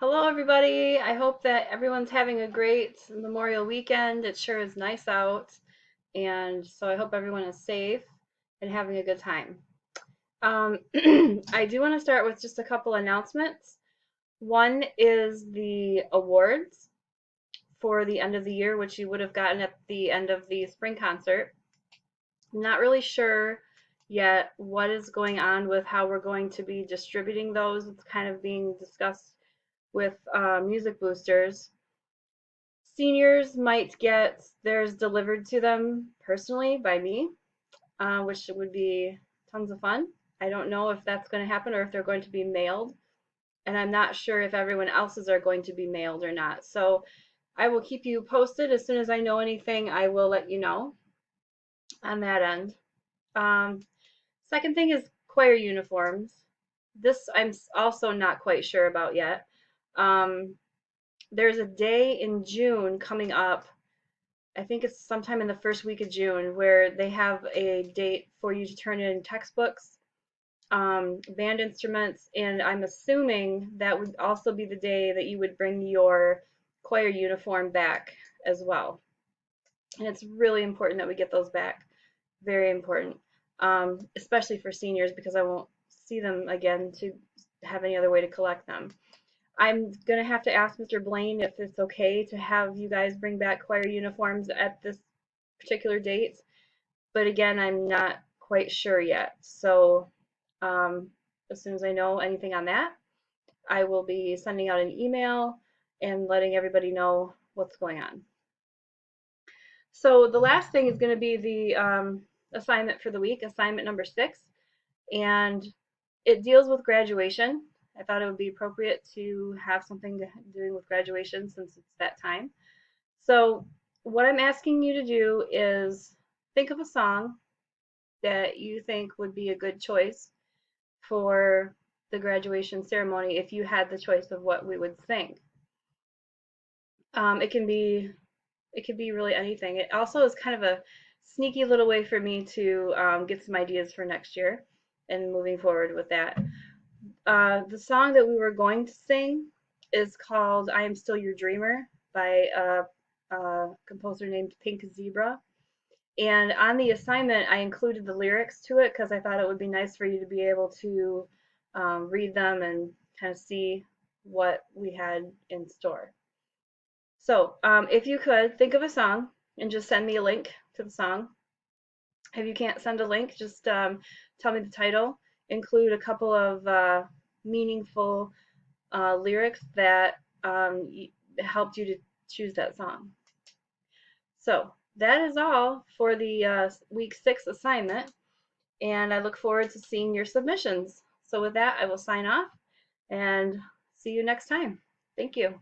Hello, everybody. I hope that everyone's having a great Memorial weekend. It sure is nice out, and so I hope everyone is safe and having a good time. I do want to start with just a couple announcements. One is the awards for the end of the year, which you would have gotten at the end of the spring concert. I'm not really sure yet what is going on with how we're going to be distributing those. It's kind of being discussed with Music Boosters. Seniors might get theirs delivered to them personally by me, which would be tons of fun. I don't know if that's going to happen or if they're going to be mailed, and I'm not sure if everyone else's are going to be mailed or not. So I will keep you posted. As soon as I know anything, I will let you know on that end. Um, Second thing is choir uniforms. This I'm also not quite sure about yet. Um, there's a day in June coming up. I think it's sometime in the first week of June where they have a date for you to turn in textbooks, band instruments, and I'm assuming that would also be the day that you would bring your choir uniform back as well. And it's really important that we get those back. Very important, especially for seniors because I won't see them again to have any other way to collect them. I'm gonna have to ask Mr. Blaine if it's okay to have you guys bring back choir uniforms at this particular dates, but again, I'm not quite sure yet. So um, as soon as I know anything on that, I will be sending out an email and letting everybody know what's going on. So the last thing is going to be the assignment for the week, assignment number 6, and it deals with graduation. I thought it would be appropriate to have something doing with graduation since it's that time. So what I'm asking you to do is think of a song that you think would be a good choice for the graduation ceremony if you had the choice of what we would sing. Um, it can be it could be really anything. It also is kind of a sneaky little way for me to get some ideas for next year and moving forward with that. The song that we were going to sing is called "I Am Still Your Dreamer" by a composer named Pink Zebra. And on the assignment, I included the lyrics to it because I thought it would be nice for you to be able to read them and kind of see what we had in store. So, if you could think of a song and just send me a link to the song. If you can't send a link, just tell me the title. Include a couple of meaningful lyrics that helped you to choose that song. So, that is all for the week 6 assignment, and I look forward to seeing your submissions. So, with that, I will sign off and see you next time. Thank you.